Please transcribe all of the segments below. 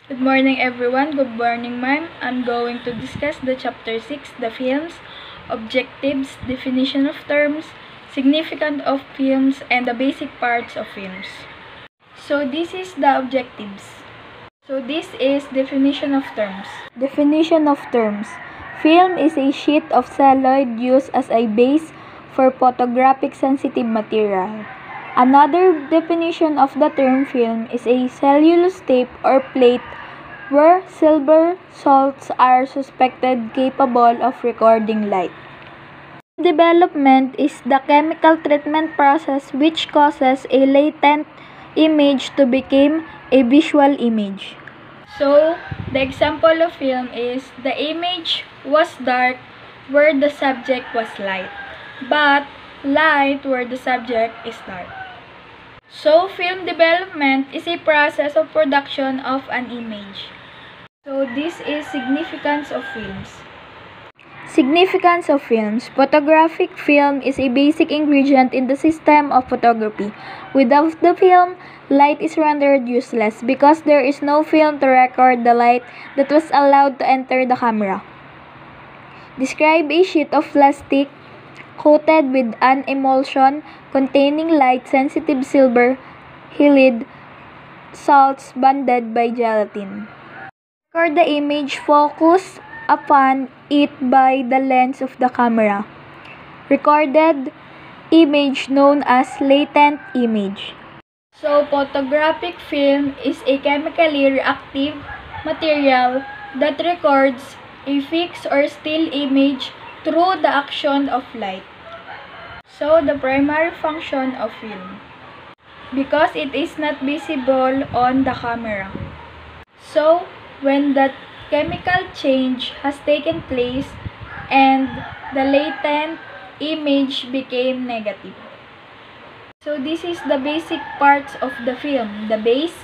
Good morning everyone. Good morning ma'am. I'm going to discuss the chapter 6, the films, objectives, definition of terms, significance of films, and the basic parts of films. So this is the objectives. So this is definition of terms. Definition of terms. Film is a sheet of celluloid used as a base for photographic sensitive material. Another definition of the term film is a cellulose tape or plate where silver salts are suspected capable of recording light. Development is the chemical treatment process which causes a latent image to become a visual image. So, the example of film is the image was dark where the subject was light, but light where the subject is dark. So, film development is a process of production of an image. So, this is significance of films. Significance of films. Photographic film is a basic ingredient in the system of photography. Without the film, light is rendered useless because there is no film to record the light that was allowed to enter the camera. Describe a sheet of plastic coated with an emulsion containing light-sensitive silver halide salts bonded by gelatin. Record the image, focus upon it by the lens of the camera. Recorded image known as latent image. So, photographic film is a chemically reactive material that records a fixed or still image through the action of light. So, the primary function of film. Because it is not visible on the camera. So, when the chemical change has taken place and the latent image became negative. So, this is the basic parts of the film. The base,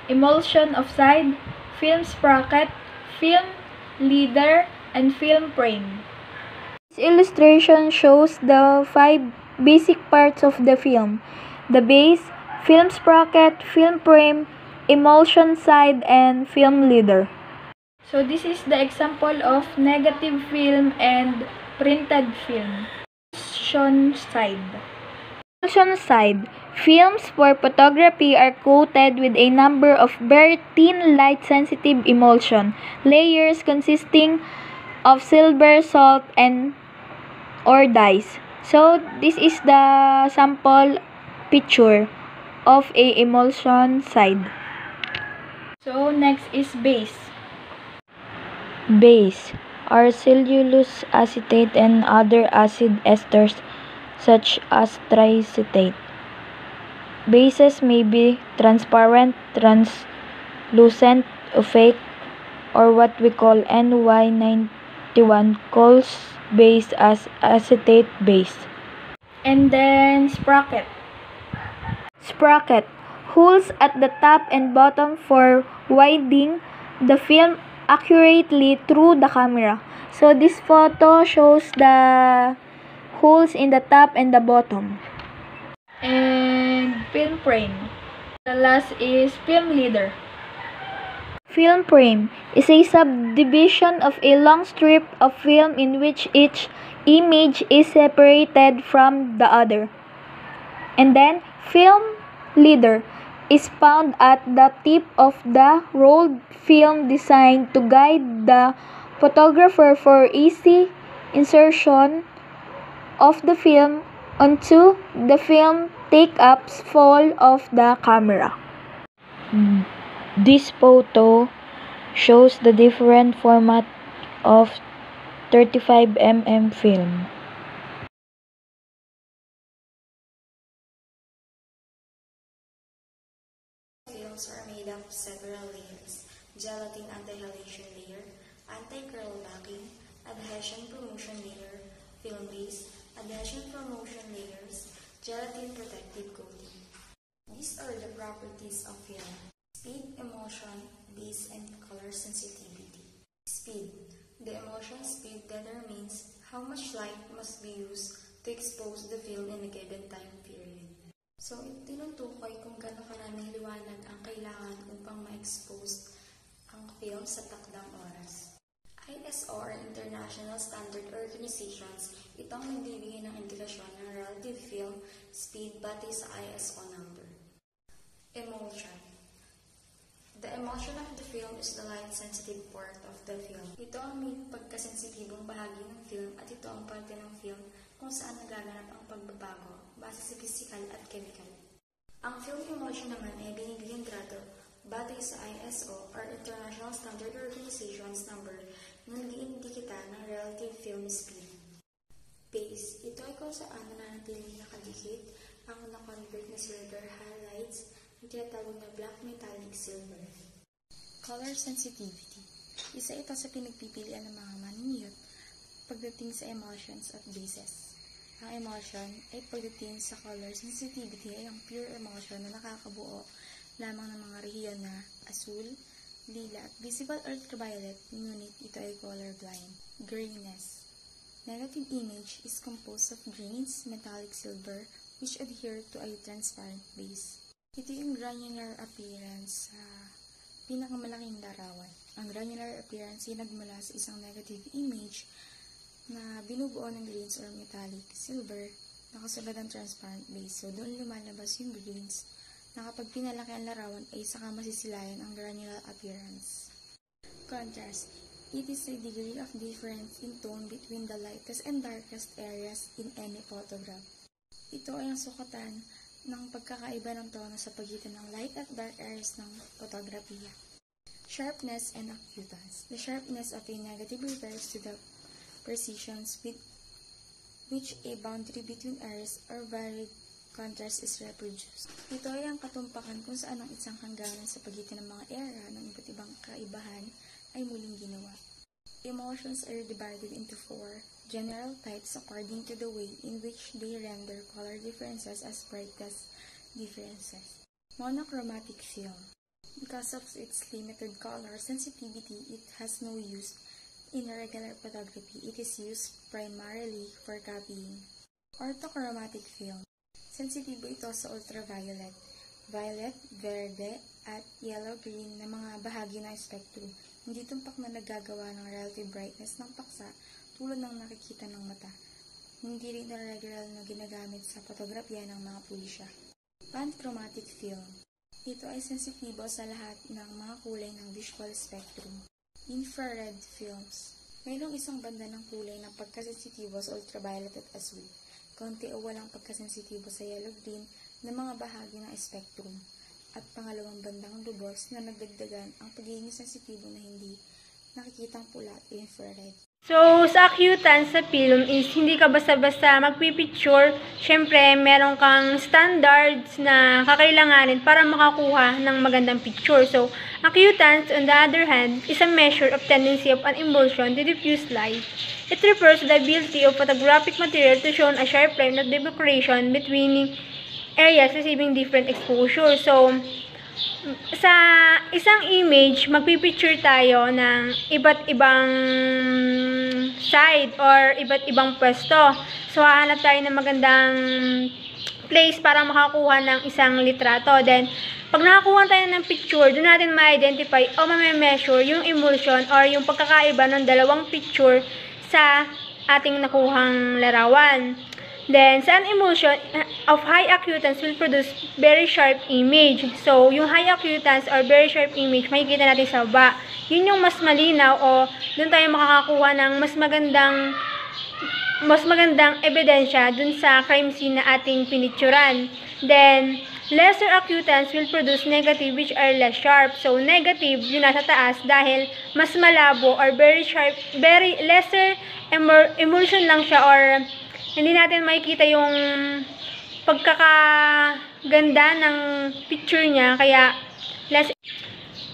emulsion of side, film sprocket, film leader, and film frame. This illustration shows the 5 basic parts of the film. The base, film sprocket, film frame, emulsion side, and film leader. So this is the example of negative film and printed film. Emulsion side. Emulsion side. Films for photography are coated with a number of very thin light-sensitive emulsion layers consisting of silver salt and or dyes. So this is the sample picture of a emulsion side. So next is base. Base are cellulose acetate and other acid esters such as triacetate. Bases may be transparent, translucent, opaque, or what we call NY91 calls base as acetate base. And then sprocket. Sprocket. Holes at the top and bottom for widening the film accurately through the camera. So this photo shows the holes in the top and the bottom. And film frame. The last is film leader. Film frame is a subdivision of a long strip of film in which each image is separated from the other. And then film leader is found at the tip of the rolled film designed to guide the photographer for easy insertion of the film onto the film take-ups fall of the camera. This photo shows the different format of 35mm film. Films are made up of several layers: gelatin anti-halation layer, anti-curl backing, adhesion promotion layer, film base, adhesion promotion layers, gelatin protective coating. These are the properties of film: speed, emulsion, base, and color sensitivity. Speed. The emulsion speed determines how much light must be used to expose the film in a given time period. So, tinutukoy kung gaano karaming liwanag ang kailangan upang ma-expose film sa takdang oras. ISO or International Standard Organizations, itong nagbibigay ng indikasyon ng relative film speed batay sa ISO number. Emulsion. The emulsion of the film is the light-sensitive part of the film. Ito ang may pagkasensitibong bahagi ng film at ito ang parte ng film kung saan nagaganap ang pagbabago base sa pisikal at chemical. Ang film emulsion naman ay binibigyan grado batay sa ISO or International Standard Organizations number na nag-iindikita ng relative film speed. Phase. Ito ay kung saan nananatiling nakadikit ang na-convert na silver highlights na tinatawag na black metallic silver. Color sensitivity. Isa ito sa pinagpipilian ng mga maniniyot pagdating sa emulsions at bases. Ang emulsion ay pagdating sa color sensitivity ay ang pure emulsion na nakakabuo lamang ng mga rehiyon na asul, lila at visible ultraviolet, ngunit ito ay colorblind. Graininess. Negative image is composed of grains, metallic silver, which adhere to a transparent base. Ito yung granular appearance sa pinakamalaking larawan. Ang granular appearance ay nagmula sa isang negative image na binubuo ng grains or metallic silver na kasunod ng transparent base. So, doon lumalabas yung grains na kapag pinalaki ang larawan ay saka masisilayan ang granular appearance. Contrast. It is a degree of difference in tone between the lightest and darkest areas in any photograph. Ito ay ang sukatan ng pagkakaiba ng tono sa pagitan ng light at dark areas ng fotografiya. Sharpness and acutance. The sharpness of a negative refers to the precision with which a boundary between areas or varied contrast is reproduced. Ito ay ang katumpakan kung saan ang isang hangganan sa pagitan ng mga area ng iba't ibang kaibahan ay muling ginawa. Emotions are divided into four general types according to the way in which they render color differences as brightest differences. Monochromatic film. Because of its limited color sensitivity, it has no use in regular photography. It is used primarily for copying. Orthochromatic film. Sensitibo ito sa ultraviolet, violet, verde, at yellow-green na mga bahagi ng spectrum. Hindi tumpak na nagagawa ng relative brightness ng paksa tulad ng nakikita ng mata. Hindi rin regular na ginagamit sa fotografiya ng mga pulisya. Panchromatic film. Ito ay sensitibo sa lahat ng mga kulay ng visual spectrum. Infrared films. Mayroong isang banda ng kulay na pagkasensitibo sa ultraviolet at asul. Konti o walang pagkasensitibo sa yellow-green na mga bahagi ng spectrum. At pangalawang bandang lubos na nagdagdagan ang pagiging sensitibo na hindi nakikitang pula at infrared. So, sa acutance sa film is hindi ka basta-basta magpipicture. Siyempre, meron kang standards na kakailanganin para makakuha ng magandang picture. So, acutance, on the other hand, is a measure of tendency of an emulsion to diffuse light. It refers to the ability of photographic material to show a sharp line of demarcation between areas receiving different exposure. So, sa isang image, magpipicture tayo ng iba't ibang side or iba't ibang pwesto. So, hahanap tayo ng magandang place para makakuha ng isang litrato. Then, pag nakakuha tayo ng picture, doon natin ma-identify o ma-measure yung emulsion or yung pagkakaiba ng dalawang picture sa ating nakuhang larawan. Then, sa an emulsion of high acutance will produce very sharp image. So, yung high acutance or very sharp image, makikita natin sa baba. Yun yung mas malinaw o doon tayo makakakuha ng mas magandang ebidensya dun sa crime scene na ating pinicturan. Then, lesser acutance will produce negative which are less sharp. So, negative yung nasa taas dahil mas malabo or very sharp, very lesser emulsion lang siya or hindi natin makikita yung pagkakaganda ng picture niya, kaya less.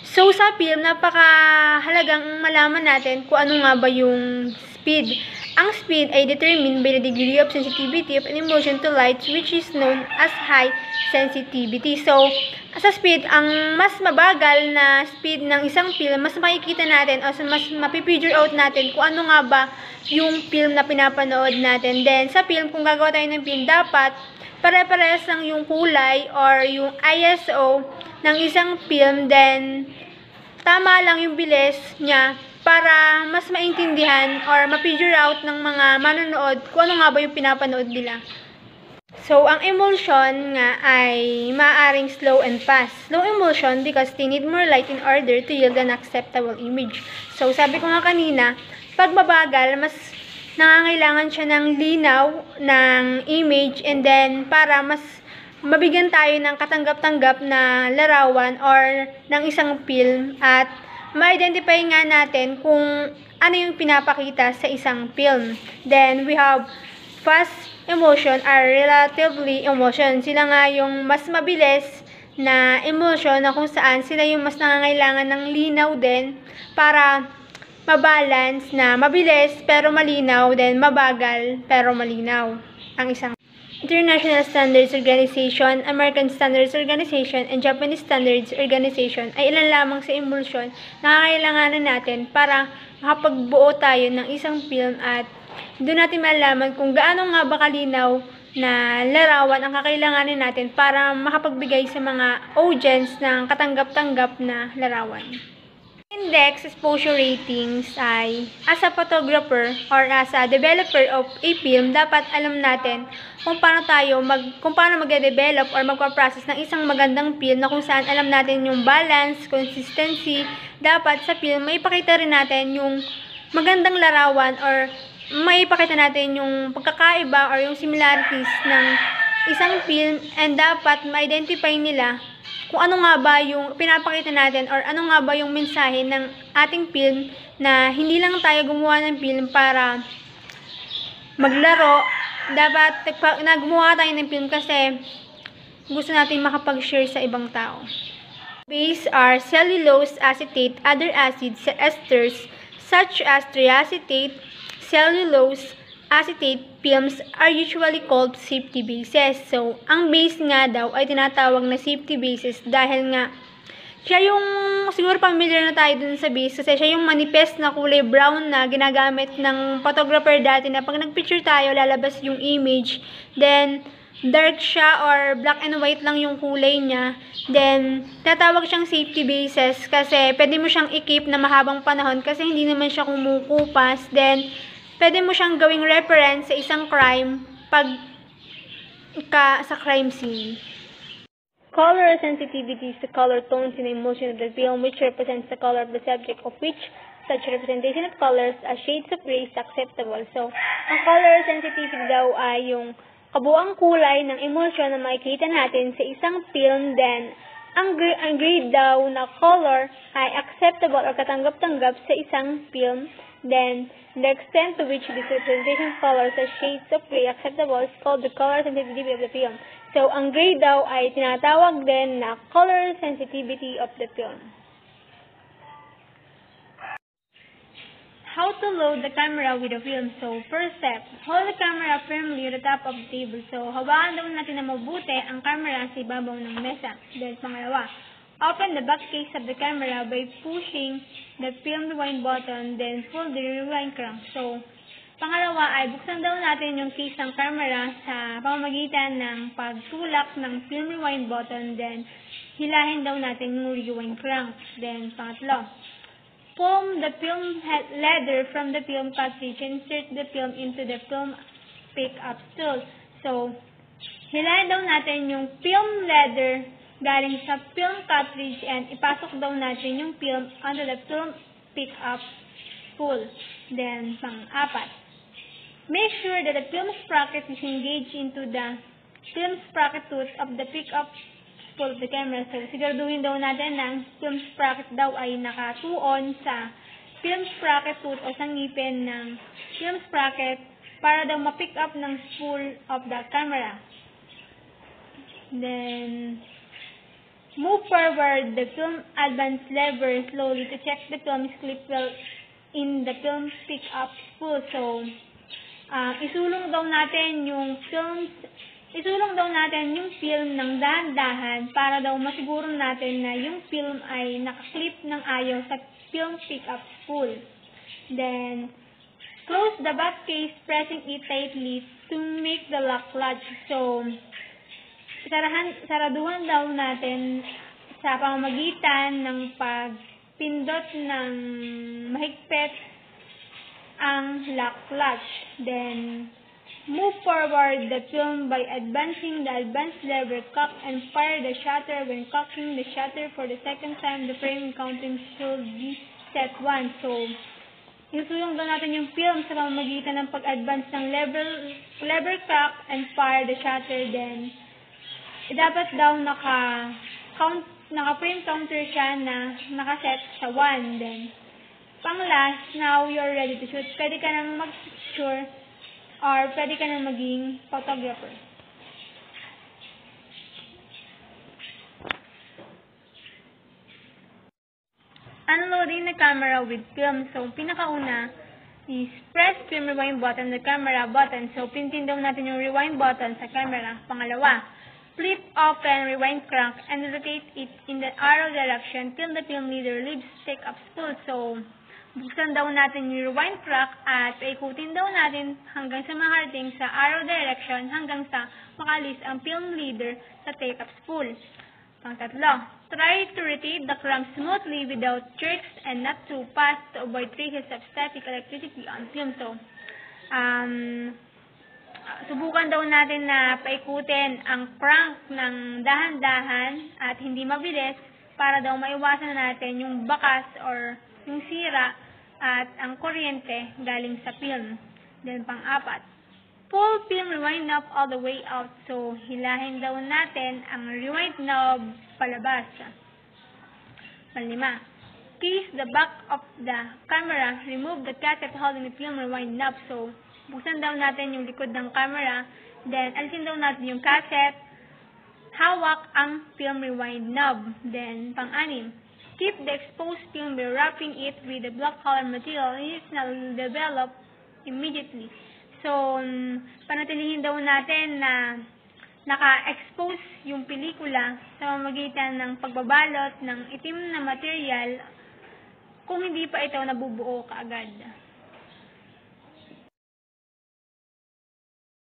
So, sa film, napakahalagang malaman natin kung ano nga ba yung speed. Ang speed ay determined by the degree of sensitivity of an emulsion to light, which is known as high sensitivity. So, sa speed, ang mas mabagal na speed ng isang film, mas makikita natin o mas mapipicture out natin kung ano nga ba yung film na pinapanood natin. Then, sa film, kung gagawa tayo ng film, dapat pare-parehas lang yung kulay or yung ISO ng isang film. Then, tama lang yung bilis niya para mas maintindihan or ma-figure out ng mga manonood kung ano nga ba yung pinapanood nila. So, ang emulsion nga ay maaaring slow and fast. Slow emulsion because they need more light in order to yield an acceptable image. So, sabi ko nga kanina, pag mabagal, mas nangangailangan siya ng linaw ng image and then para mas mabigyan tayo ng katanggap-tanggap na larawan or ng isang film at ma-identify nga natin kung ano yung pinapakita sa isang film. Then, we have fast emotion are relatively emotion. Sila nga yung mas mabilis na emotion na kung saan sila yung mas nangangailangan ng linaw din para mabalance na mabilis pero malinaw, then mabagal pero malinaw. Ang isang International Standards Organization, American Standards Organization, and Japanese Standards Organization ay ilan lamang sa emulsion na kailanganan natin para makapagbuo tayo ng isang film at doon natin malalaman kung gaano nga ba kalinaw na larawan ang kakailanganin natin para makapagbigay sa mga audience ng katanggap-tanggap na larawan. Index exposure ratings ay, as a photographer or as a developer of a film, dapat alam natin kung paano magde-develop or magpa-process ng isang magandang film na kung saan alam natin yung balance, consistency. Dapat sa film, maipakita rin natin yung magandang larawan or maipakita natin yung pagkakaiba or yung similarities ng isang film and dapat ma-identify nila kung ano nga ba yung pinapakita natin or ano nga ba yung mensahe ng ating film na hindi lang tayo gumawa ng film para maglaro. Dapat gumawa tayo ng film kasi gusto natin makapag-share sa ibang tao. Base are cellulose acetate, other acids, esters such as triacetate, cellulose acetate films are usually called safety bases. So, ang base nga daw ay tinatawag na safety bases dahil nga siya yung, siguro familiar na tayo dun sa base kasi siya yung manifest na kulay brown na ginagamit ng photographer dati na pag nagpicture tayo, lalabas yung image. Then, dark siya or black and white lang yung kulay niya. Then, tatawag siyang safety bases kasi pwede mo siyang i-keep na mahabang panahon kasi hindi naman siya kumukupas. Then, pwede mo siyang gawing reference sa isang crime sa crime scene. Color sensitivity is the color tones in the emulsion of the film which represents the color of the subject of which such representation of colors as shades of gray is acceptable. So, ang color sensitivity daw ay yung kabuang kulay ng emulsion na makikita natin sa isang film. Then, ang grade daw na color ay acceptable o katanggap-tanggap sa isang film. Then, the extent to which this representation of colors as shades of gray acceptable is called the color sensitivity of the film. So, ang gray daw ay tinatawag din na color sensitivity of the film. How to load the camera with a film. So, first step, hold the camera firmly on the top of the table. So, hawakan daw natin na mabuti ang camera sa ibabaw ng mesa. Then, pangalawa, open the back case of the camera by pushing the film rewind button, then pull the rewind crank. So, pangalawa ay buksan daw natin yung case ng camera sa pamamagitan ng pagtulak ng film rewind button, then hilahin daw natin yung rewind crank. Then, pangatlo, pull the film leather from the film cartridge and insert the film into the film pickup tool. So, hilahin daw natin yung film leather galing sa film cartridge and ipasok daw natin yung film under the film pickup spool. Then, pang-apat, make sure that the film sprocket is engaged into the film sprocket tooth of the pickup spool of the camera. So, siguraduhin daw natin na film sprocket daw ay nakatuon sa film sprocket tooth o sa ngipin ng film sprocket para daw ma-pick up ng spool of the camera. Then, move forward the film advance lever slowly to check the film is clipped well in the film pickup spool. So, isulong daw natin yung film ng dahan-dahan para daw masiguro natin na yung film ay nakaklip ng ayaw sa film pickup spool. Then, close the back case, pressing it tightly to make the lock latch. So, saraduhan daw natin sa pamamagitan ng pindot ng mahigpit ang lock clutch. Then, move forward the film by advancing the advance lever, cock and fire the shutter. When cocking the shutter for the second time, the frame counting should be set 1. So, isusulong daw natin yung film sa pamamagitan ng pag-advance ng lever cock and fire the shutter. Then, dapat daw naka-frame counter siya na nakaset sa 1. Then, pang last, now you're ready to shoot. Pwede ka nang mag-picture or pwede ka nang maging photographer. Unloading the camera with film. So, pinakauna is press film rewind button, the camera button. So, pintin daw natin yung rewind button sa camera. Pangalawa, flip open rewind crank and rotate it in the arrow direction till the film leader leaves take-up spool. So, buksan daw natin yung rewind crank at paikutin daw natin hanggang sa makarating sa arrow direction hanggang sa makalis ang film leader sa take-up spool. Pangtatlo, try to rotate the crank smoothly without jerks and not too fast to avoid traces of static electricity on film. So, subukan daw natin na paikutin ang crank ng dahan-dahan at hindi mabilis para daw maiwasan natin yung bakas or yung sira at ang kuryente galing sa film. Then, pang-apat, pull film rewind knob all the way out. So, hilahin daw natin ang rewind knob palabas. Panglima, case the back of the camera. Remove the cassette holding the film rewind knob. So, buksan daw natin yung likod ng camera. Then, alisin daw natin yung cassette. Hawak ang film rewind knob. Then, pang-anim, keep the exposed film by wrapping it with the black color material. It will develop immediately. So, panatilihin daw natin na naka-expose yung pelikula sa pamamagitan ng pagbabalot ng itim na material kung hindi pa ito nabubuo kaagad.